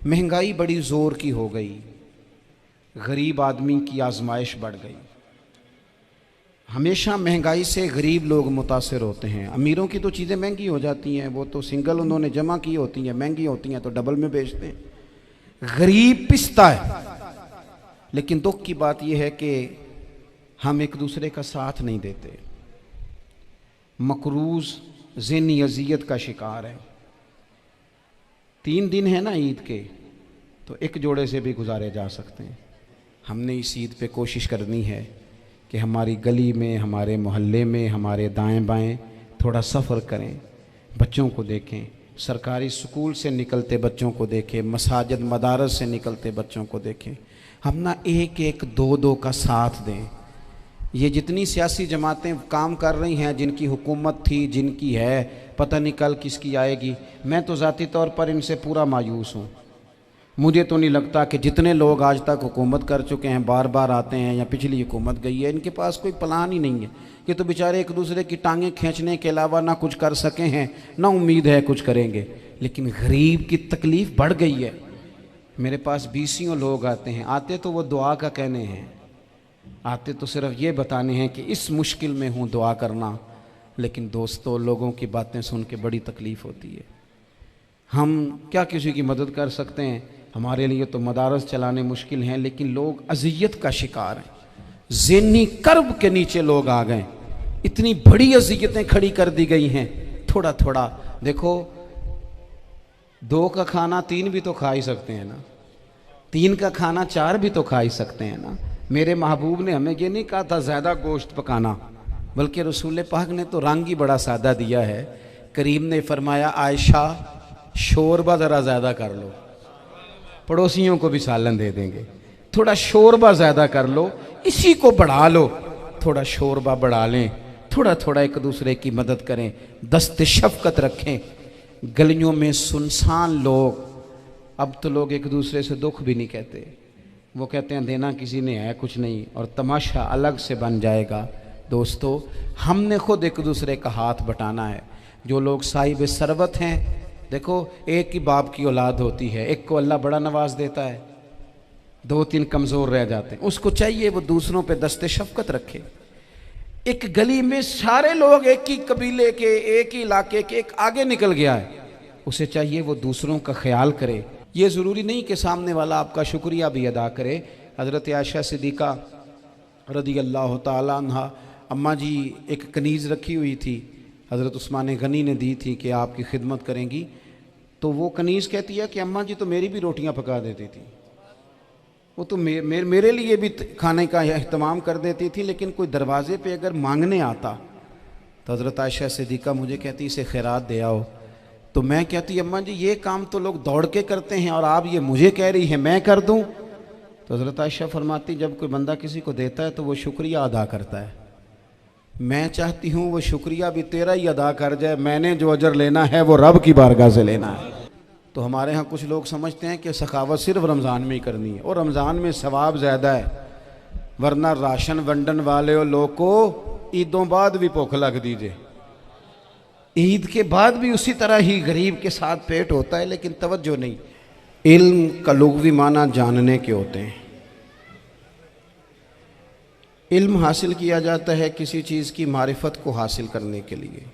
महंगाई बड़ी ज़ोर की हो गई, गरीब आदमी की आजमाइश बढ़ गई। हमेशा महंगाई से गरीब लोग मुतासिर होते हैं। अमीरों की तो चीज़ें महंगी हो जाती हैं, वो तो सिंगल उन्होंने जमा की होती हैं, महंगी होती हैं तो डबल में बेचते हैं। गरीब पिसता है। लेकिन दुख की बात यह है कि हम एक दूसरे का साथ नहीं देते। मकरूज ज़हनी अजियत का शिकार है। 3 दिन है ना ईद के, तो एक जोड़े से भी गुजारे जा सकते हैं। हमने इस ईद पे कोशिश करनी है कि हमारी गली में, हमारे मोहल्ले में, हमारे दाएं बाएं थोड़ा सफ़र करें, बच्चों को देखें, सरकारी स्कूल से निकलते बच्चों को देखें, मसाजिद मदारस से निकलते बच्चों को देखें। हम ना एक एक दो दो का साथ दें। ये जितनी सियासी जमातें काम कर रही हैं, जिनकी हुकूमत थी, जिनकी है, पता नहीं कल किसकी आएगी। मैं तो ज़ाती तौर पर इनसे पूरा मायूस हूँ। मुझे तो नहीं लगता कि जितने लोग आज तक हुकूमत कर चुके हैं, बार बार आते हैं या पिछली हुकूमत गई है, इनके पास कोई प्लान ही नहीं है। कि तो बेचारे एक दूसरे की टांगें खींचने के अलावा ना कुछ कर सके हैं, ना उम्मीद है कुछ करेंगे। लेकिन गरीब की तकलीफ़ बढ़ गई है। मेरे पास 20 लोग आते हैं, आते तो वो दुआ का कहने हैं, आते तो सिर्फ ये बताने हैं कि इस मुश्किल में हूँ, दुआ करना। लेकिन दोस्तों, लोगों की बातें सुन के बड़ी तकलीफ़ होती है। हम क्या किसी की मदद कर सकते हैं? हमारे लिए तो मदारस चलाने मुश्किल हैं, लेकिन लोग अजियत का शिकार हैं। ज़हनी कर्ब के नीचे लोग आ गए। इतनी बड़ी अजियतें खड़ी कर दी गई हैं। थोड़ा थोड़ा देखो, 2 का खाना 3 भी तो खा ही सकते हैं ना, 3 का खाना 4 भी तो खा ही सकते हैं ना। मेरे महबूब ने हमें ये नहीं कहा था ज़्यादा गोश्त पकाना, बल्कि रसूल पाक ने तो रंग ही बड़ा सादा दिया है। करीम ने फरमाया, आयशा शोरबा ज़रा ज़्यादा कर लो, पड़ोसियों को भी सालन दे देंगे। थोड़ा शोरबा ज़्यादा कर लो, इसी को बढ़ा लो, थोड़ा शोरबा बढ़ा लें, थोड़ा थोड़ा एक दूसरे की मदद करें, दस्त शफ़क़त रखें। गलियों में सुनसान लोग, अब तो लोग एक दूसरे से दुख भी नहीं कहते, वो कहते हैं देना किसी ने है कुछ नहीं, और तमाशा अलग से बन जाएगा। दोस्तों, हमने खुद एक दूसरे का हाथ बटाना है। जो लोग साहिब सरवत हैं, देखो, एक ही बाप की औलाद होती है, एक को अल्लाह बड़ा नवाज देता है, 2-3 कमज़ोर रह जाते हैं। उसको चाहिए वो दूसरों पे दस्ते शफ़क़त रखे। एक गली में सारे लोग एक ही कबीले के, एक ही इलाके के, एक आगे निकल गया है, उसे चाहिए वो दूसरों का ख्याल करे। ये ज़रूरी नहीं कि सामने वाला आपका शुक्रिया भी अदा करे। हज़रत आयशा सिद्दीक़ा रज़ी अल्लाह तआला अन्हा, अम्मा जी एक कनीज़ रखी हुई थी, हज़रत उस्मान गनी ने दी थी कि आपकी खिदमत करेंगी। तो वो कनीज़ कहती है कि अम्मा जी तो मेरी भी रोटियां पका देती थी, वो तो मेरे लिए भी खाने का अहतमाम कर देती थी। लेकिन कोई दरवाज़े पे अगर मांगने आता तो हज़रत आयशा सिद्दीक़ा मुझे कहती इसे खैरात दे आओ। तो मैं कहती अम्मा जी ये काम तो लोग दौड़ के करते हैं और आप ये मुझे कह रही हैं मैं कर दूं? तो हज़रत आयशा फरमाती जब कोई बंदा किसी को देता है तो वो शुक्रिया अदा करता है। मैं चाहती हूँ वो शुक्रिया भी तेरा ही अदा कर जाए, मैंने जो अजर लेना है वो रब की बारगाह से लेना है। तो हमारे यहाँ कुछ लोग समझते हैं कि सखावत सिर्फ रमज़ान में ही करनी है, और रमज़ान में सवाब ज़्यादा है, वरना राशन वंडन वाले और लोग को ईदों बाद भी भूख लग दीजिए, ईद के बाद भी उसी तरह ही गरीब के साथ पेट होता है, लेकिन तवज्जो नहीं। इल्म का लुग़वी माना जानने के होते हैं। इल्म हासिल किया जाता है किसी चीज़ की मारिफत को हासिल करने के लिए।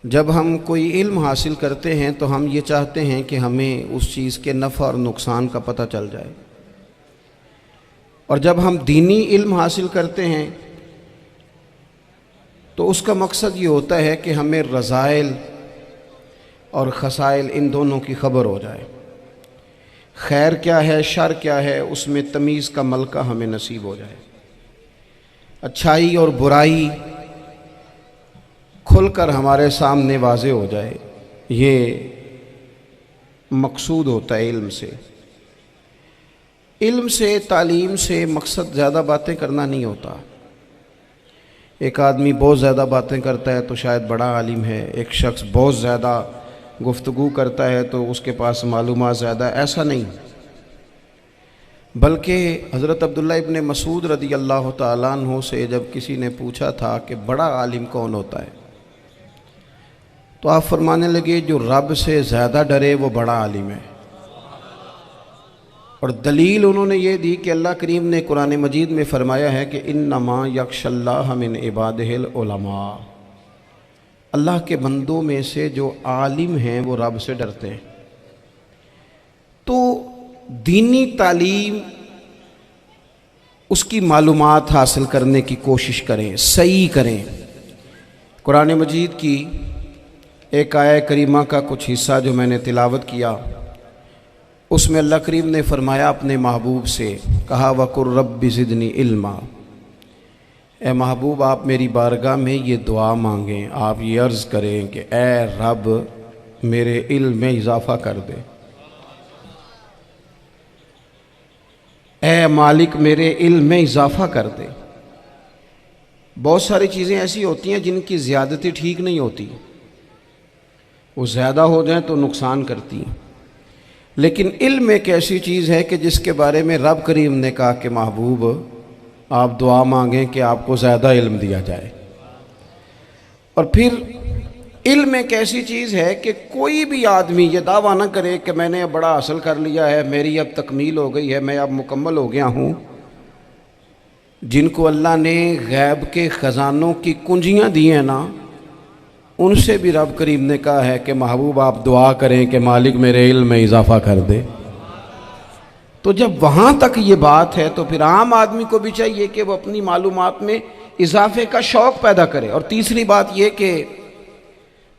जब हम कोई इल्म हासिल करते हैं तो हम ये चाहते हैं कि हमें उस चीज़ के नफ़ा और नुकसान का पता चल जाए। और जब हम दीनी इल्म हासिल करते हैं तो उसका मकसद ये होता है कि हमें रज़ाइल और खसाइल इन दोनों की खबर हो जाए। खैर क्या है, शर क्या है, उसमें तमीज़ का मलका हमें नसीब हो जाए। अच्छाई और बुराई खुलकर हमारे सामने वाज़े हो जाए, ये मकसूद होता है इल्म से। इल्म से, तालीम से मकसद ज़्यादा बातें करना नहीं होता। एक आदमी बहुत ज़्यादा बातें करता है तो शायद बड़ा आलिम है, एक शख्स बहुत ज़्यादा गुफ्तगू करता है तो उसके पास मालूमात ज़्यादा, ऐसा नहीं। बल्कि हज़रत अब्दुल्लाह इब्न मसूद रज़ी अल्लाह तआला अन्हु से जब किसी ने पूछा था कि बड़ा आलिम कौन होता है, तो आप फरमाने लगे जो रब से ज़्यादा डरे वो बड़ा आलिम है। और दलील उन्होंने ये दी कि अल्लाह करीम ने कुरान मजीद में फ़रमाया है कि इन्नमा यख्शल्लाह मिन इबादिहिल उलमा, अल्लाह के बंदों में से जो आलिम हैं वो रब से डरते हैं। तो दीनी तालीम, उसकी मालूमात हासिल करने की कोशिश करें, सही करें। कुरान मजीद की एक आयत करीमा का कुछ हिस्सा जो मैंने तिलावत किया, उसमें अल्लाह करीम ने फ़रमाया अपने महबूब से, कहा वकुर रब्बि ज़िदनी इल्मा, ए महबूब आप मेरी बारगाह में ये दुआ मांगें, आप ये अर्ज़ करें कि ए रब मेरे इल्म में इजाफ़ा कर दे, ए मालिक मेरे इल्म में इजाफ़ा कर दे। बहुत सारी चीज़ें ऐसी होती हैं जिनकी ज़्यादती ठीक नहीं होती, वो ज़्यादा हो जाए तो नुकसान करती हैं। लेकिन इल्म एक ऐसी चीज़ है कि जिसके बारे में रब करीम ने कहा कि महबूब आप दुआ मांगें कि आपको ज़्यादा इल्म दिया जाए। और फिर इल्म एक ऐसी चीज़ है कि कोई भी आदमी ये दावा ना करे कि मैंने अब बड़ा हासिल कर लिया है, मेरी अब तकमील हो गई है, मैं अब मुकम्मल हो गया हूँ। जिनको अल्लाह ने गैब के ख़जानों की कुंजियाँ दी हैं ना, उनसे भी रब करीम ने कहा है कि महबूब आप दुआ करें कि मालिक मेरे इल्म में इजाफ़ा कर दे। तो जब वहाँ तक ये बात है तो फिर आम आदमी को भी चाहिए कि वो अपनी मालूमात में इजाफे का शौक़ पैदा करे। और तीसरी बात ये कि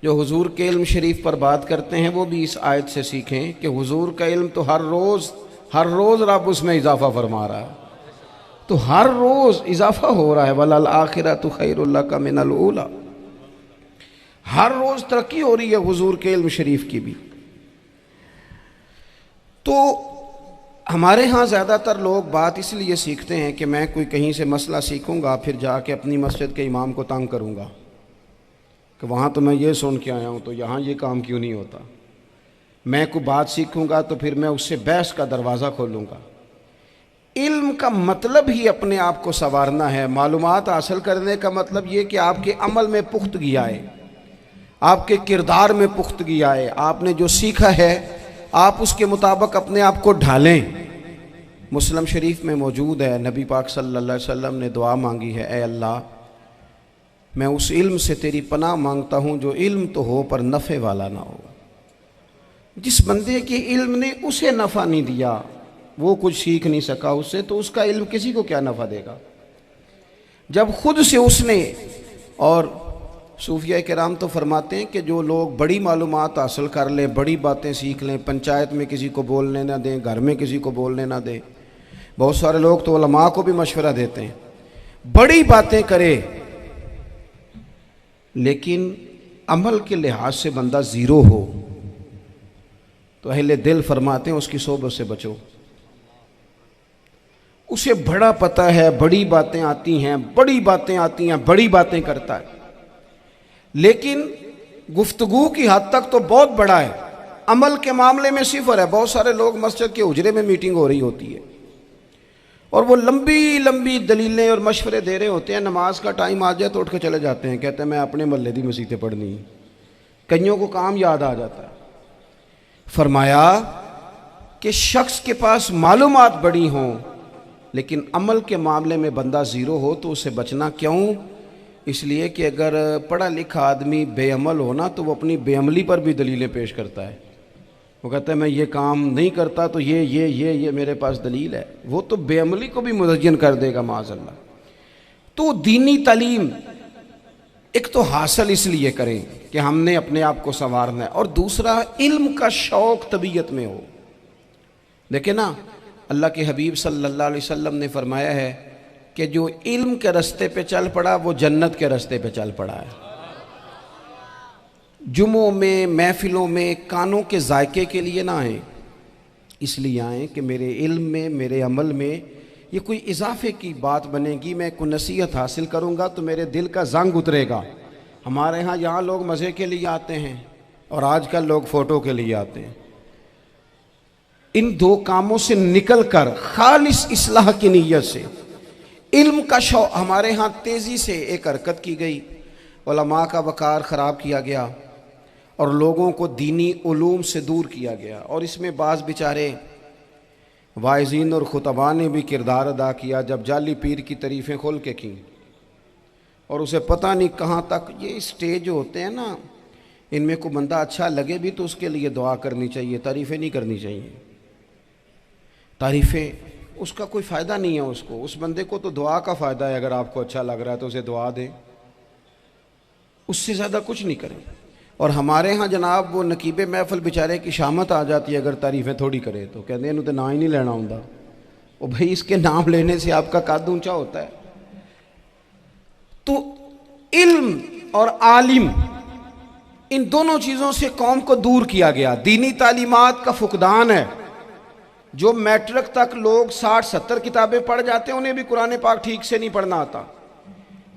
जो हुजूर के इल्म शरीफ पर बात करते हैं वो भी इस आयत से सीखें कि हुजूर का इल्म तो हर रोज़ रब उसमें इजाफा फरमा रहा है, तो हर रोज़ इजाफा हो रहा है। वलल आखिरतु खैरुल लका मिनल ऊला, हर रोज़ तरक्की हो रही है हुजूर के इल्म शरीफ की भी। तो हमारे यहाँ ज़्यादातर लोग बात इसलिए सीखते हैं कि मैं कोई कहीं से मसला सीखूँगा फिर जाके अपनी मस्जिद के इमाम को तंग करूँगा कि वहाँ तो मैं ये सुन के आया हूँ तो यहाँ ये काम क्यों नहीं होता। मैं कोई बात सीखूँगा तो फिर मैं उससे बहस का दरवाज़ा खोलूँगा। इल्म का मतलब ही अपने आप को संवारना है। मालूमात हासिल करने का मतलब ये कि आपके अमल में पुख्तगी आए, आपके किरदार में पुख्तगी आए, आपने जो सीखा है आप उसके मुताबिक अपने आप को ढालें। मुस्लिम शरीफ में मौजूद है, नबी पाक सल्लल्लाहु अलैहि वसल्लम ने दुआ मांगी है, ए अल्लाह मैं उस इल्म से तेरी पनाह मांगता हूँ जो इल्म तो हो पर नफ़े वाला ना हो। जिस बंदे के इल्म ने उसे नफ़ा नहीं दिया, वो कुछ सीख नहीं सका उससे, तो उसका इल्म किसी को क्या नफ़ा देगा। जब खुद से उसने, और सूफिया किराम तो फरमाते हैं कि जो लोग बड़ी मालूमात हासिल कर लें, बड़ी बातें सीख लें, पंचायत में किसी को बोलने ना दें, घर में किसी को बोलने ना दें। बहुत सारे लोग तो उलमा को भी मशवरा देते हैं, बड़ी बातें करे, लेकिन अमल के लिहाज से बंदा ज़ीरो हो तो अहले दिल फरमाते हैं उसकी सोबत से बचो। उसे बड़ा पता है, बड़ी बातें आती हैं, बड़ी बातें आती हैं, बड़ी बातें करता है, लेकिन गुफ्तगू की हद तक तो बहुत बड़ा है, अमल के मामले में सिफर है। बहुत सारे लोग मस्जिद के उजरे में मीटिंग हो रही होती है और वो लंबी लंबी दलीलें और मशवरे दे रहे होते हैं, नमाज का टाइम आ जाए तो उठ के चले जाते हैं, कहते हैं मैं अपने महल्ले दी मसीतें पढ़नी। कईयों को काम याद आ जाता है। फरमाया कि शख्स के पास मालूमात बड़ी हों लेकिन अमल के मामले में बंदा ज़ीरो हो तो उसे बचना क्यों? इसलिए कि अगर पढ़ा लिखा आदमी बेअमल हो ना तो वो अपनी बेअमली पर भी दलीलें पेश करता है। वो कहता है मैं ये काम नहीं करता तो ये मेरे पास दलील है। वो तो बेअमली को भी मुज़य्यन कर देगा माज़अल्लाह। तो दीनी तालीम एक तो हासिल इसलिए करें कि हमने अपने आप को संवारना है, और दूसरा इल्म का शौक़ तबीयत में हो। देखे ना, अल्लाह के हबीब सल्लल्लाहु अलैहि वसल्लम ने फरमाया है कि जो इल्म के रास्ते पे चल पड़ा वो जन्नत के रास्ते पे चल पड़ा है। जुमों में, महफिलों में कानों के जायके के लिए ना आए, इसलिए आएँ कि मेरे इल्म में, मेरे अमल में ये कोई इजाफे की बात बनेगी, मैं कोई नसीहत हासिल करूँगा तो मेरे दिल का जंग उतरेगा। हमारे यहाँ लोग मज़े के लिए आते हैं और आजकल लोग फ़ोटो के लिए आते हैं। इन दो कामों से निकल कर खालिस इस्लाह की नीयत से इल्म का शौक़, हमारे यहाँ तेज़ी से एक हरकत की गई, उलमा का वक़ार ख़राब किया गया और लोगों को दीनी उलूम से दूर किया गया। और इसमें बाज़ बेचारे वाइज़ीन और खुतबा ने भी किरदार अदा किया जब जाली पीर की तारीफ़ें खोल के की, और उसे पता नहीं कहाँ तक ये स्टेज होते हैं ना, इनमें कोई बंदा अच्छा लगे भी तो उसके लिए दुआ करनी चाहिए, तारीफ़ें नहीं करनी चाहिए। तारीफ़ें उसका कोई फ़ायदा नहीं है, उसको, उस बंदे को तो दुआ का फ़ायदा है। अगर आपको अच्छा लग रहा है तो उसे दुआ दें, उससे ज़्यादा कुछ नहीं करें। और हमारे यहाँ जनाब वो नकीबे महफिल बेचारे की शामत आ जाती है अगर तारीफ़ें थोड़ी करे तो, कहते हैं इन्हों तो ना ही नहीं लेना होता। वो भाई इसके नाम लेने से आपका कद ऊंचा होता है। तो इल्म और आलिम, इन दोनों चीज़ों से कौम को दूर किया गया। दीनी तालीमात का फुकदान है। जो मैट्रिक तक लोग 60-70 किताबें पढ़ जाते हैं उन्हें भी कुरान पाक ठीक से नहीं पढ़ना आता,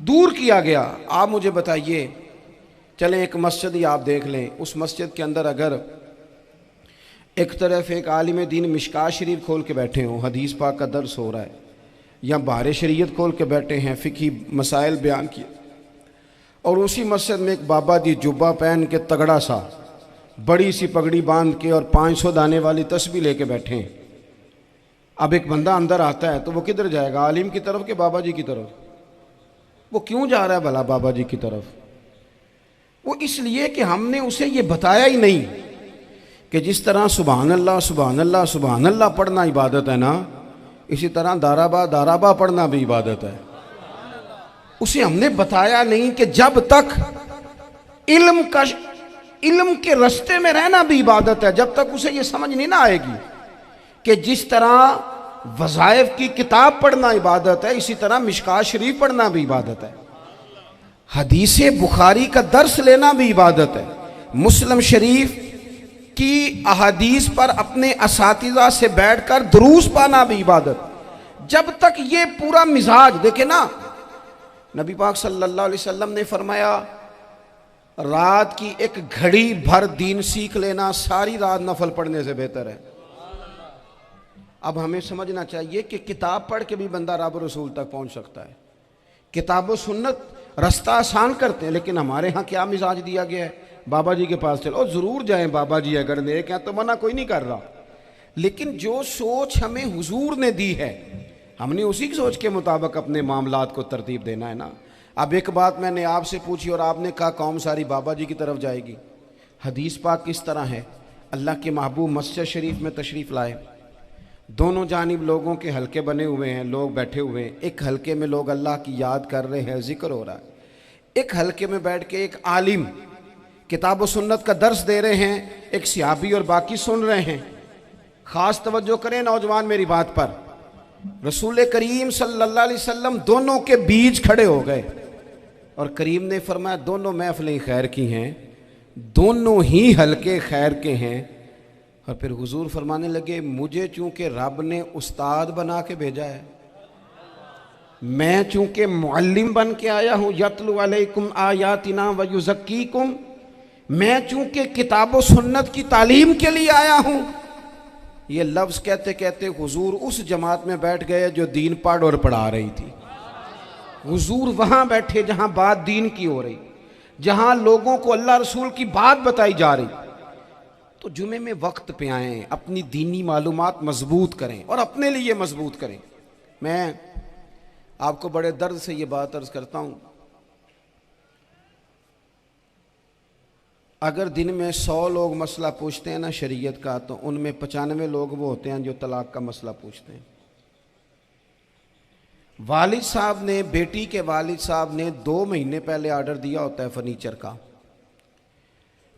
दूर किया गया। आप मुझे बताइए, चलें एक मस्जिद ही आप देख लें, उस मस्जिद के अंदर अगर एक तरफ एक आलिम दीन मिशकात शरीफ खोल के बैठे हों, हदीस पाक का दर्स हो रहा है, या बाहर शरीयत खोल के बैठे हैं, फ़िकी मसाइल बयान किए, और उसी मस्जिद में एक बाबा जी जुब्बा पहन के तगड़ा सा बड़ी सी पगड़ी बांध के और 500 दाने वाली तस्बीह लेके बैठे हैं। अब एक बंदा अंदर आता है तो वो किधर जाएगा, आलिम की तरफ के बाबा जी की तरफ? वो क्यों जा रहा है भला बाबा जी की तरफ? वो इसलिए कि हमने उसे ये बताया ही नहीं कि जिस तरह सुभान अल्लाह सुभान अल्लाह सुभान अल्लाह पढ़ना इबादत है ना, इसी तरह दाराबा पढ़ना भी इबादत है। उसे हमने बताया नहीं कि जब तक इल्म के रास्ते में रहना भी इबादत है, जब तक उसे ये समझ नहीं ना आएगी कि जिस तरह वज़ाइफ की किताब पढ़ना इबादत है, इसी तरह मिशकात शरीफ पढ़ना भी इबादत है, हदीस बुखारी का दर्स लेना भी इबादत है, मुस्लिम शरीफ की अहादीस पर अपने असातिज़ा से बैठकर दुरूस पाना भी इबादत। जब तक ये पूरा मिजाज देखे ना, नबी पाक सल्लल्लाहु अलैहि वसल्लम ने फरमाया रात की एक घड़ी भर दीन सीख लेना सारी रात नफल पढ़ने से बेहतर है। अब हमें समझना चाहिए कि किताब पढ़ के भी बंदा रब रसूल तक पहुंच सकता है। किताब व सुन्नत रास्ता आसान करते हैं, लेकिन हमारे यहाँ क्या मिजाज दिया गया है, बाबा जी के पास चलो, ज़रूर जाएं बाबा जी अगर नेक हैं तो मना कोई नहीं कर रहा, लेकिन जो सोच हमें हुजूर ने दी है हमने उसी की सोच के मुताबिक अपने मामलात को तरतीब देना है ना। अब एक बात मैंने आपसे पूछी और आपने कहा कौम सारी बाबा जी की तरफ जाएगी। हदीस पाक किस तरह है, अल्लाह के महबूब मस्जिद शरीफ में तशरीफ़ लाए, दोनों जानिब लोगों के हलके बने हुए हैं, लोग बैठे हुए हैं, एक हलके में लोग अल्लाह की याद कर रहे हैं, जिक्र हो रहा है, एक हलके में बैठ के एक आलिम किताब व सुन्नत का दर्स दे रहे हैं, एक सिहाबी और बाकी सुन रहे हैं। ख़ास तवज्जो करें नौजवान मेरी बात पर, रसूल करीम सल्लल्लाहु अलैहि वसल्लम दोनों के बीच खड़े हो गए और करीम ने फरमाया दोनों महफिलें खैर की हैं, दोनों ही हलके खैर के हैं। और फिर हुजूर फरमाने लगे मुझे चूंकि रब ने उस्ताद बना के भेजा है, मैं चूंकि मुअल्लिम बन के आया हूँ, यतलु अलैकुम आयातिना व युज़क्कीकुम, मैं चूंकि किताब व सुन्नत की तालीम के लिए आया हूँ। ये लफ्ज़ कहते कहते हुजूर उस जमात में बैठ गए जो दीन पढ़ और पढ़ा रही थी। हुजूर वहाँ बैठे जहाँ बात दीन की हो रही, जहाँ लोगों को अल्लाह रसूल की बात बताई जा रही। तो जुमे में वक्त पे आएँ, अपनी दीनी मालूमात मजबूत करें और अपने लिए मजबूत करें। मैं आपको बड़े दर्द से ये बात अर्ज करता हूँ, अगर दिन में 100 लोग मसला पूछते हैं ना शरीयत का, तो उनमें 95 लोग वो होते हैं जो तलाक का मसला पूछते हैं। वालिद साहब ने, बेटी के वालिद साहब ने 2 महीने पहले ऑर्डर दिया होता है फर्नीचर का।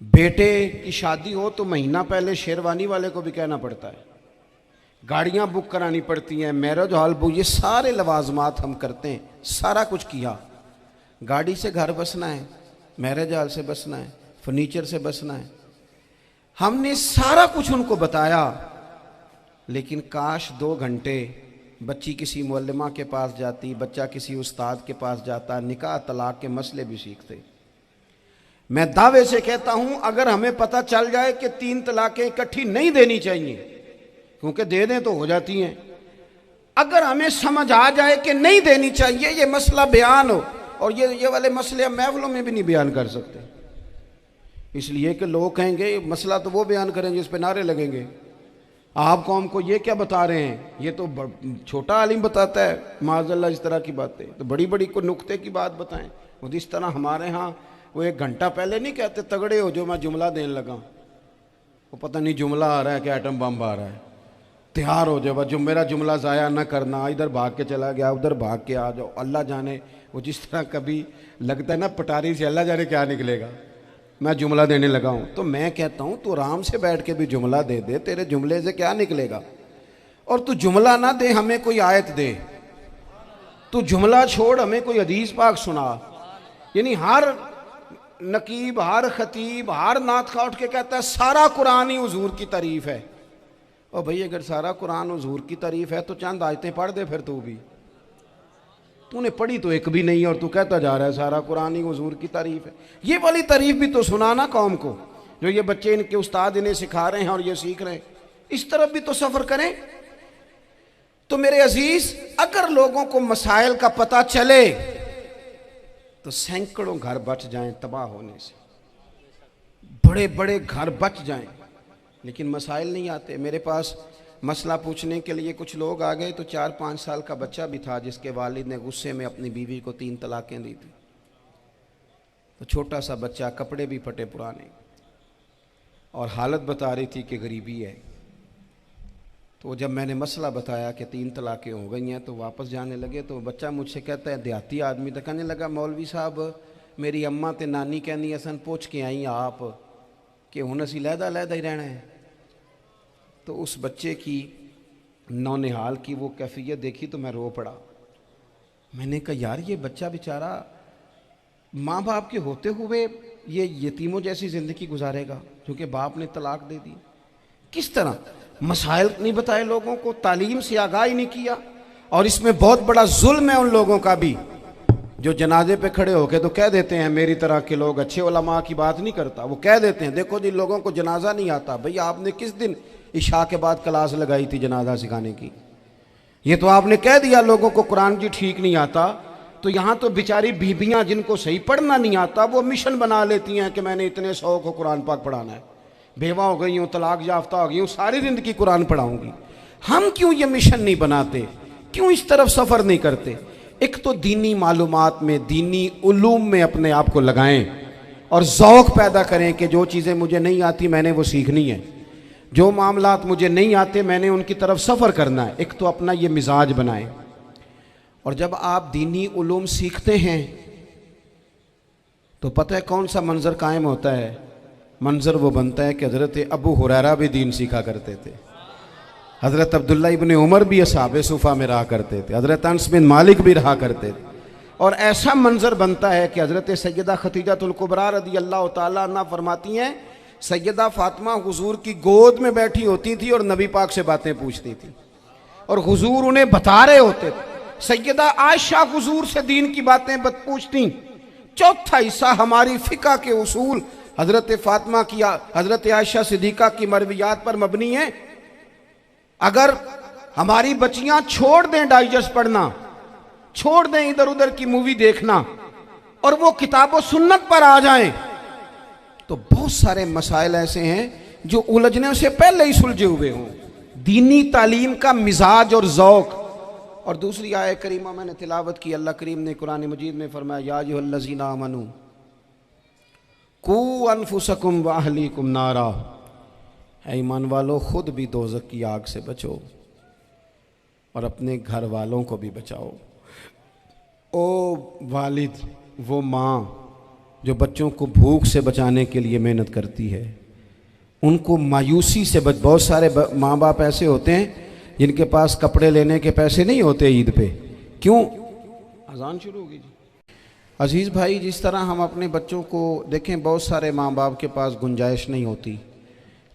बेटे की शादी हो तो महीना पहले शेरवानी वाले को भी कहना पड़ता है, गाड़ियां बुक करानी पड़ती हैं, मैरिज हॉल बुक, ये सारे लवाजमात हम करते हैं। सारा कुछ किया, गाड़ी से घर बसना है, मैरिज हॉल से बसना है, फर्नीचर से बसना है, हमने सारा कुछ उनको बताया। लेकिन काश 2 घंटे बच्ची किसी मुअल्लिमा के पास जाती, बच्चा किसी उस्ताद के पास जाता, निकाह तलाक के मसले भी सीखते। मैं दावे से कहता हूं अगर हमें पता चल जाए कि 3 तलाकें इकट्ठी नहीं देनी चाहिए, क्योंकि दे दें तो हो जाती हैं, अगर हमें समझ आ जाए कि नहीं देनी चाहिए, ये मसला बयान हो, और ये वाले मसले हम महफिलों में भी नहीं बयान कर सकते, इसलिए कि लोग कहेंगे मसला तो वो बयान करेंगे जिस पे नारे लगेंगे। आप कौम को ये क्या बता रहे हैं, ये तो छोटा आलिम बताता है माज़अल्लाह इस तरह की बातें, तो बड़ी बड़ी को नुक्ते की बात बताएं। वो जिस तरह हमारे यहाँ वो 1 घंटा पहले नहीं कहते तगड़े हो जो मैं जुमला देने लगा, वो पता नहीं जुमला आ रहा है कि एटम बम आ रहा है, तैयार हो जाओ, जो मेरा जुमला ज़ाया ना करना, इधर भाग के चला गया उधर भाग के आ जाओ, अल्लाह जाने। वो जिस तरह कभी लगता है ना पटारी से अल्लाह जाने क्या निकलेगा, मैं जुमला देने लगा हूँ। तो मैं कहता हूँ तू आराम से बैठ के भी जुमला दे दे, तेरे जुमले से क्या निकलेगा। और तू जुमला ना दे, हमें कोई आयत दे, तू जुमला छोड़ हमें कोई हदीस पाक सुना। यानी हर नकीब, हर खतीब, हर नात खा उठ के कहता है सारा कुरान ही हुजूर की तारीफ है। और भाई अगर सारा कुरान हुजूर की तारीफ है तो चंद आयतें पढ़ दे फिर, तू भी, तूने पढ़ी तो एक भी नहीं और तू कहता जा रहा है सारा कुरान ही हुजूर की तारीफ है। ये वाली तारीफ भी तो सुनाना कौम को, जो ये बच्चे इनके उस्ताद इन्हें सिखा रहे हैं और ये सीख रहे हैं, इस तरफ भी तो सफ़र करें। तो मेरे अजीज, अगर लोगों को मसाइल का पता चले तो सैकड़ों घर बच जाएं तबाह होने से, बड़े बड़े घर बच जाएं, लेकिन मसाइल नहीं आते। मेरे पास मसला पूछने के लिए कुछ लोग आ गए, तो 4-5 साल का बच्चा भी था जिसके वालिद ने गुस्से में अपनी बीवी को 3 तलाकें दी थी। तो छोटा सा बच्चा, कपड़े भी फटे पुराने, और हालत बता रही थी कि गरीबी है। तो जब मैंने मसला बताया कि 3 तलाकें हो गई हैं तो वापस जाने लगे, तो बच्चा मुझसे कहता है, देहाती आदमी, तो कहने लगा मौलवी साहब मेरी अम्मा ते नानी कहनी असन पूछ के आई आप कि हुण असीं लहदा लहदा ही रहना है। तो उस बच्चे की नौनिहाल की वो कैफियत देखी तो मैं रो पड़ा। मैंने कहा यार ये बच्चा बेचारा माँ बाप के होते हुए ये यतीमों जैसी ज़िंदगी गुजारेगा क्योंकि बाप ने तलाक दे दी। किस तरह मसाइल नहीं बताए लोगों को, तालीम से आगाही नहीं किया। और इसमें बहुत बड़ा जुल्म है उन लोगों का भी जो जनाजे पे खड़े होके तो कह देते हैं, मेरी तरह के लोग अच्छे उलमा की बात नहीं करता, वो कह देते हैं देखो जी लोगों को जनाजा नहीं आता। भैया आपने किस दिन इशा के बाद क्लास लगाई थी जनाजा सिखाने की? ये तो आपने कह दिया लोगों को कुरान जी ठीक नहीं आता। तो यहाँ तो बेचारी बीबियाँ जिनको सही पढ़ना नहीं आता वो मिशन बना लेती हैं कि मैंने इतने 100 को कुरान पाक पढ़ाना है, बेवा हो गई हूँ, तलाक याफ्ता हो गई हूँ, सारी ज़िंदगी कुरान पढ़ाऊँगी। हम क्यों ये मिशन नहीं बनाते, क्यों इस तरफ सफ़र नहीं करते? एक तो दीनी मालूमात में, दीनी उलूम में अपने आप को लगाएं और ज़ौक़ पैदा करें कि जो चीज़ें मुझे नहीं आती मैंने वो सीखनी है, जो मामलात मुझे नहीं आते मैंने उनकी तरफ सफ़र करना है। एक तो अपना ये मिजाज बनाएं। और जब आप दीनी उलूम सीखते हैं तो पता है कौन सा मंज़र कायम होता है? मंज़र वो बनता है कि हज़रत अबू हुरैरा भी दीन सीखा करते थे, हज़रत अब्दुल्ला इब्न उमर भी असहाबे सुफ़ा में रहा करते थे, हज़रत अनस बिन मालिक भी रहा करते थे। और ऐसा मंज़र बनता है कि हज़रत सैयदा खतीजतुल कुबरा रज़ी अल्लाह तआला अन्हा फरमाती हैं, सैयदा फ़ातिमा हुज़ूर की गोद में बैठी होती थी और नबी पाक से बातें पूछती थी और हुज़ूर उन्हें बता रहे होते थे। सैयदा आयशा हुज़ूर से दीन की बातें पूछती। चौथा हिस्सा हमारी फ़िक़्ह के उसूल हज़रत फ़ातिमा की, हज़रत आयशा सिद्दीक़ा की मरवियात पर मबनी है। अगर हमारी बच्चियां छोड़ दें डाइजेस्ट पढ़ना, छोड़ दें इधर उधर की मूवी देखना और वो किताबों सुन्नत पर आ जाएं, तो बहुत सारे मसाइल ऐसे हैं जो उलझने से पहले ही सुलझे हुए हों। दीनी तालीम का मिजाज और ज़ौक़। और दूसरी आयत करीमा मैंने तिलावत की, अल्लाह करीम ने कुरान मजीद में फरमाया, या अय्युहल्लज़ीना आमनू कू अनफुसकुम व अहलीकुम नारा, ऐ ईमान वालों खुद भी दोज़ख की आग से बचो और अपने घर वालों को भी बचाओ। ओ वालिद, वो माँ जो बच्चों को भूख से बचाने के लिए मेहनत करती है, उनको मायूसी से बहुत सारे माँ बाप ऐसे होते हैं जिनके पास कपड़े लेने के पैसे नहीं होते ईद पे। क्यों? अजान शुरू होगी जी। अजीज़ भाई, जिस तरह हम अपने बच्चों को देखें, बहुत सारे माँ बाप के पास गुंजाइश नहीं होती,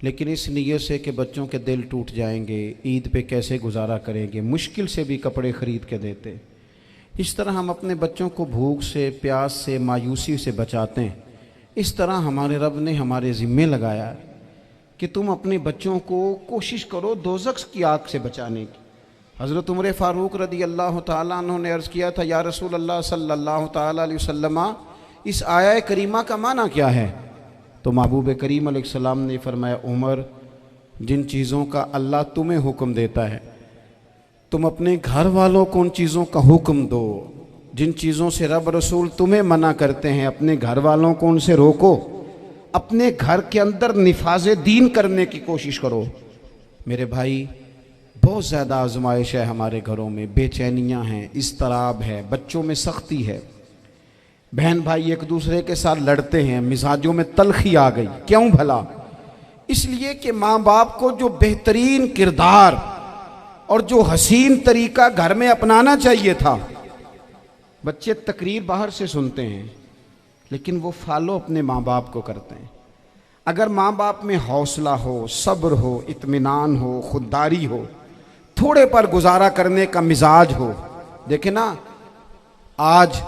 लेकिन इस नीयत से कि बच्चों के दिल टूट जाएंगे, ईद पे कैसे गुजारा करेंगे, मुश्किल से भी कपड़े ख़रीद के देते। इस तरह हम अपने बच्चों को भूख से, प्यास से, मायूसी से बचाते हैं। इस तरह हमारे रब ने हमारे ज़िम्मे लगाया है कि तुम अपने बच्चों को कोशिश करो दोज़ख की आग से बचाने की। हज़रत उमर फ़ारूक रज़ी अल्लाह तआला अन्हु ने अर्ज़ किया था, या रसूल अल्लाह सल्लल्लाहु तआला अलैहि वसल्लम, इस आया करीमा का माना क्या है? तो महबूब करीम अलैहिस्सलाम ने फरमाया, उमर, जिन चीज़ों का अल्लाह तुम्हें हुक्म देता है, तुम अपने घर वालों को उन चीज़ों का हुक्म दो। जिन चीज़ों से रब रसूल तुम्हें मना करते हैं, अपने घर वालों को उनसे रोको। अपने घर के अंदर निफाज दीन करने की कोशिश करो। मेरे भाई, बहुत ज़्यादा आजमाइश है हमारे घरों में, बेचैनियाँ हैं, इस्तराब है, बच्चों में सख्ती है, बहन भाई एक दूसरे के साथ लड़ते हैं, मिजाजों में तलखी आ गई। क्यों भला? इसलिए कि माँ बाप को जो बेहतरीन किरदार और जो हसीन तरीका घर में अपनाना चाहिए था, बच्चे तकरीर बाहर से सुनते हैं लेकिन वो फॉलो अपने माँ बाप को करते हैं। अगर माँ बाप में हौसला हो, सब्र हो, इत्मीनान हो, खुददारी हो, थोड़े पर गुजारा करने का मिजाज हो। देखे ना, आज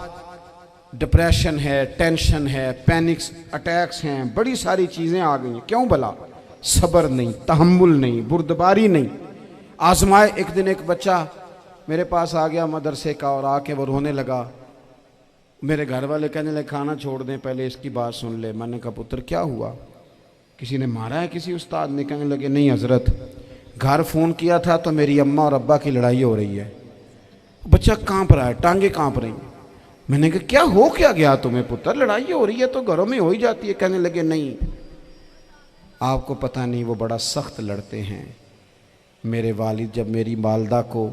डिप्रेशन है, टेंशन है, पैनिक्स अटैक्स हैं, बड़ी सारी चीज़ें आ गई हैं। क्यों भला? सब्र नहीं, तहम्मुल नहीं, बुर्दबारी नहीं। आजमाए। एक दिन एक बच्चा मेरे पास आ गया मदरसे का और आके वो रोने लगा। मेरे घर वाले कहने लगे खाना छोड़ दें, पहले इसकी बात सुन ले। मैंने कहा पुत्र क्या हुआ, किसी ने मारा है किसी उस्ताद ने? कहने लगे नहीं हजरत, घर फ़ोन किया था तो मेरी अम्मा और अब्बा की लड़ाई हो रही है। बच्चा कांप रहा है, टांगे कांप रही। मैंने कहा क्या हो क्या गया तुम्हें पुत्र, लड़ाई हो रही है तो घरों में हो ही जाती है। कहने लगे नहीं, आपको पता नहीं, वो बड़ा सख्त लड़ते हैं। मेरे वालिद जब मेरी वालदा को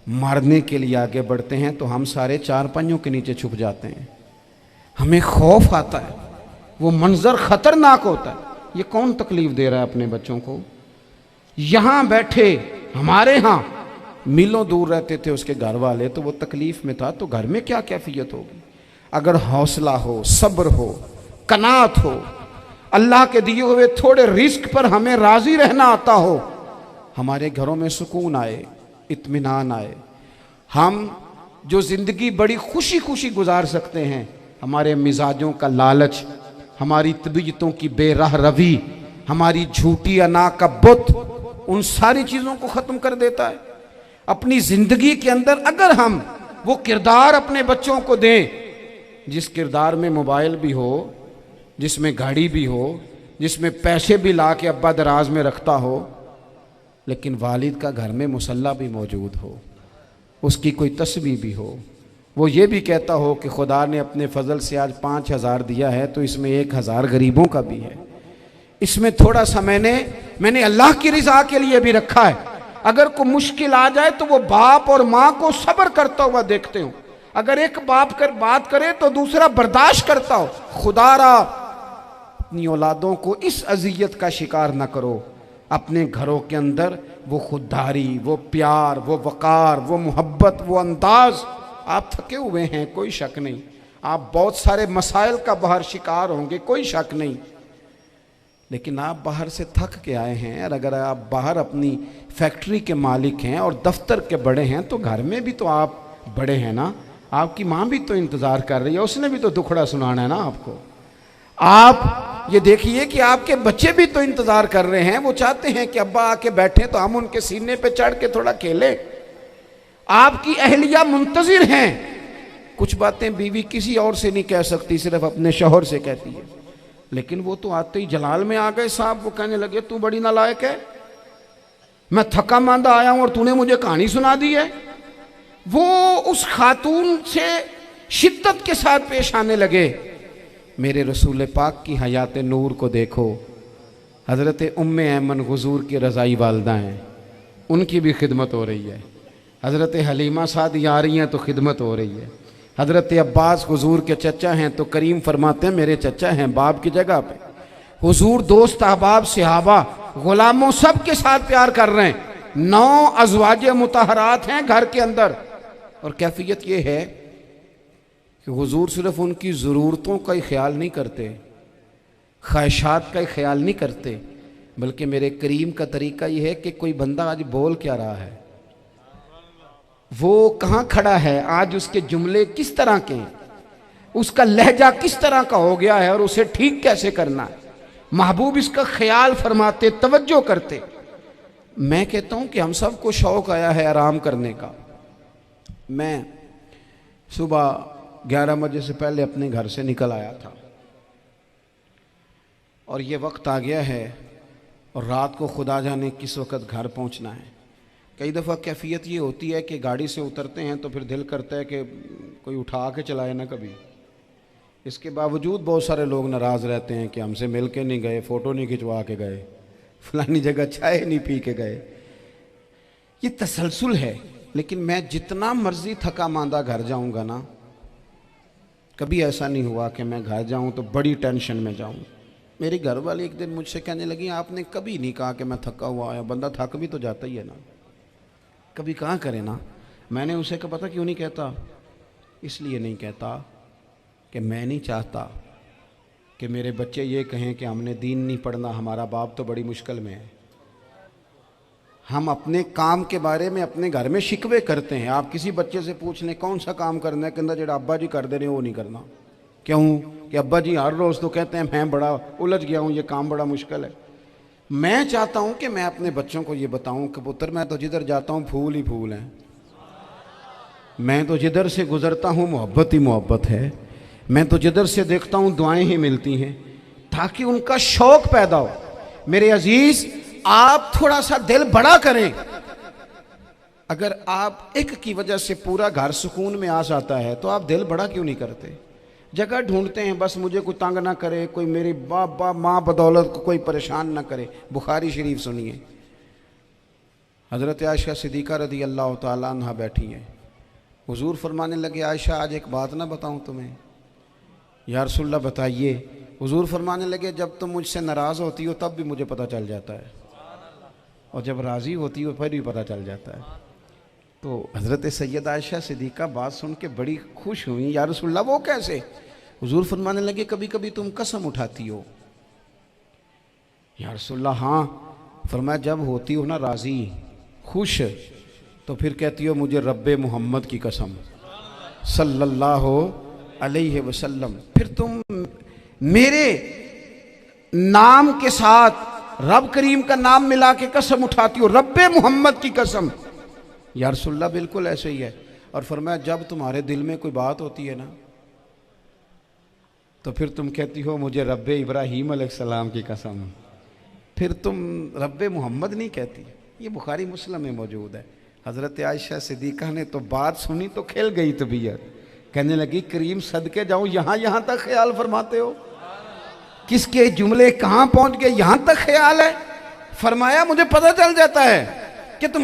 मारने के लिए आगे बढ़ते हैं तो हम सारे चार पहियों के नीचे छुप जाते हैं, हमें खौफ आता है, वो मंजर खतरनाक होता है। ये कौन तकलीफ दे रहा है अपने बच्चों को? यहाँ बैठे हमारे यहाँ मीलों दूर रहते थे उसके घर वाले, तो वो तकलीफ में था, तो घर में क्या कैफियत होगी? अगर हौसला हो, सब्र हो, कनात हो, अल्लाह के दिए हुए थोड़े रिस्क पर हमें राजी रहना आता हो, हमारे घरों में सुकून आए, इत्मीनान आए, हम जो ज़िंदगी बड़ी खुशी खुशी गुजार सकते हैं। हमारे मिजाजों का लालच, हमारी तबीयतों की बेराह रवी, हमारी झूठी अना का बुत, उन सारी चीज़ों को ख़त्म कर देता है। अपनी ज़िंदगी के अंदर अगर हम वो किरदार अपने बच्चों को दें, जिस किरदार में मोबाइल भी हो, जिसमें गाड़ी भी हो, जिसमें पैसे भी ला के अब्बा दराज में रखता हो, लेकिन वालिद का घर में मुसल्ला भी मौजूद हो, उसकी कोई तस्बीह भी हो, वो ये भी कहता हो कि खुदा ने अपने फजल से आज 5,000 दिया है तो इसमें 1,000 गरीबों का भी है, इसमें थोड़ा सा मैंने अल्लाह की रिजा के लिए भी रखा है। अगर कोई मुश्किल आ जाए तो वो बाप और माँ को सब्र करता हुआ देखते हो। अगर एक बाप कर बात करे तो दूसरा बर्दाश्त करता हो। खुदारा अपनी औलादों को इस अजियत का शिकार न करो। अपने घरों के अंदर वो खुददारी, वो प्यार, वो वक़ार, वो मोहब्बत, वो अंदाज। आप थके हुए हैं, कोई शक नहीं, आप बहुत सारे मसाइल का बाहर शिकार होंगे, कोई शक नहीं, लेकिन आप बाहर से थक के आए हैं। और अगर आप बाहर अपनी फैक्ट्री के मालिक हैं और दफ्तर के बड़े हैं तो घर में भी तो आप बड़े हैं ना। आपकी माँ भी तो इंतज़ार कर रही है, उसने भी तो दुखड़ा सुनाना है ना आपको। आप ये देखिए कि आपके बच्चे भी तो इंतज़ार कर रहे हैं, वो चाहते हैं कि अब्बा आके बैठे तो हम उनके सीने पे चढ़ के थोड़ा खेलें। आपकी अहलिया मुंतज़िर हैं। कुछ बातें बीवी किसी और से नहीं कह सकती, सिर्फ अपने शौहर से कहती है, लेकिन वो तो आते ही जलाल में आ गए साहब। वो कहने लगे तू बड़ी नालायक है, मैं थका मांदा आया हूं और तूने मुझे कहानी सुना दी है। वो उस खातून से शिद्दत के साथ पेश आने लगे। मेरे रसूल पाक की हयात नूर को देखो, हज़रत उम्मे ऐमन हुज़ूर की रज़ाई वालदा हैं, उनकी भी खिदमत हो रही है। हज़रत हलीमा सादी आ रही हैं तो खिदमत हो रही है। हज़रत अब्बास हुज़ूर के चचा हैं तो करीम फरमाते हैं मेरे चचा हैं बाप की जगह पे। हुज़ूर दोस्त अहबाब सहाबा ग़ुलामों सब के साथ प्यार कर रहे हैं। 9 अज़वाज मुतहरात हैं घर के अंदर। और कैफियत ये है कि हुज़ूर सिर्फ उनकी ज़रूरतों का ही ख्याल नहीं करते, ख्वाहिशात का ही ख्याल नहीं करते, बल्कि मेरे करीम का तरीका ये है कि कोई बंदा आज बोल क्या रहा है, वो कहाँ खड़ा है, आज उसके जुमले किस तरह के हैं, उसका लहजा किस तरह का हो गया है और उसे ठीक कैसे करना है। महबूब इसका ख्याल फरमाते, तवज्जो करते। मैं कहता हूँ कि हम सबको शौक़ आया है आराम करने का। मैं सुबह 11 बजे से पहले अपने घर से निकल आया था और ये वक्त आ गया है और रात को खुदा जाने किस वक़्त घर पहुंचना है। कई दफ़ा कैफियत ये होती है कि गाड़ी से उतरते हैं तो फिर दिल करता है कि कोई उठा के चलाए ना कभी। इसके बावजूद बहुत सारे लोग नाराज़ रहते हैं कि हमसे मिल के नहीं गए, फ़ोटो नहीं खिंचवा के गए, फलानी जगह चाय नहीं पी के गए। ये तसलसल है। लेकिन मैं जितना मर्जी थका मांदा घर जाऊंगा ना, कभी ऐसा नहीं हुआ कि मैं घर जाऊं तो बड़ी टेंशन में जाऊं। मेरी घर वाली एक दिन मुझसे कहने लगी, आपने कभी नहीं कहा कि मैं थका हुआ आया। बंदा थक भी तो जाता ही है ना, कभी कहाँ करे ना। मैंने उसे कहा पता क्यों नहीं कहता? इसलिए नहीं कहता कि मैं नहीं चाहता कि मेरे बच्चे ये कहें कि हमने दीन नहीं पढ़ना, हमारा बाप तो बड़ी मुश्किल में है। हम अपने काम के बारे में अपने घर में शिकवे करते हैं। आप किसी बच्चे से पूछ लें कौन सा काम करना है, कहता जेड़ा अब्बा जी कर दे रहे वो नहीं करना। क्यों? कि अब्बा जी हर रोज़ तो कहते हैं मैं बड़ा उलझ गया हूँ, ये काम बड़ा मुश्किल है। मैं चाहता हूँ कि मैं अपने बच्चों को ये बताऊँ कि पुत्र मैं तो जिधर जाता हूँ फूल ही फूल हैं, मैं तो जिधर से गुजरता हूँ मोहब्बत ही मोहब्बत है, मैं तो जिधर से देखता हूँ दुआएं ही मिलती हैं, ताकि उनका शौक़ पैदा हो। मेरे अजीज़, आप थोड़ा सा दिल बड़ा करें। अगर आप एक की वजह से पूरा घर सुकून में आ जाता है तो आप दिल बड़ा क्यों नहीं करते? जगह ढूंढते हैं बस मुझे कोई तंग ना करे, कोई मेरी बाप माँ बदौलत को कोई परेशान ना करे। बुखारी शरीफ सुनिए, हज़रत आयशा सिद्दीक़ा रज़ी अल्लाह ताला अन्हा बैठी हैं। हुजूर फरमाने लगे, आयशा आज एक बात ना बताऊं तुम्हें? या रसूलल्लाह बताइए। हुजूर फरमाने लगे, जब तुम मुझसे नाराज़ होती हो तब भी मुझे पता चल जाता है, और जब राज़ी होती हो फिर भी पता चल जाता है। तो हज़रत सैयद आयशा सिद्दीक़ा बात सुन के बड़ी खुश हुई। या रसूलल्लाह वो कैसे? हुजूर फरमाने लगे, कभी कभी तुम कसम उठाती हो। या रसूलल्लाह हाँ। फरमाया जब होती हो ना राज़ी खुश, तो फिर कहती हो मुझे रब्बे मोहम्मद की कसम सल्लल्लाहु अलैहि वसल्लम। फिर तुम मेरे नाम के साथ रब करीम का नाम मिला के कसम उठाती हो, रब्बे मोहम्मद की कसम। या रसूलल्लाह बिल्कुल ऐसे ही है। और फरमाया जब तुम्हारे दिल में कोई बात होती है ना, तो फिर तुम कहती हो मुझे रब्बे इब्राहीम अलैहिस्सलाम की कसम, फिर तुम रब्बे मोहम्मद नहीं कहती। ये बुखारी मुस्लिम में मौजूद है। हज़रत आयशा सिद्दीक़ा ने तो बात सुनी तो खिल गई तबीयत, कहने लगी करीम सदके जाऊं, यहाँ तक ख्याल फरमाते हो? किसके जुमले कहाँ पहुँच गए, यहाँ तक ख्याल है? फरमाया मुझे पता चल जाता है कि तुम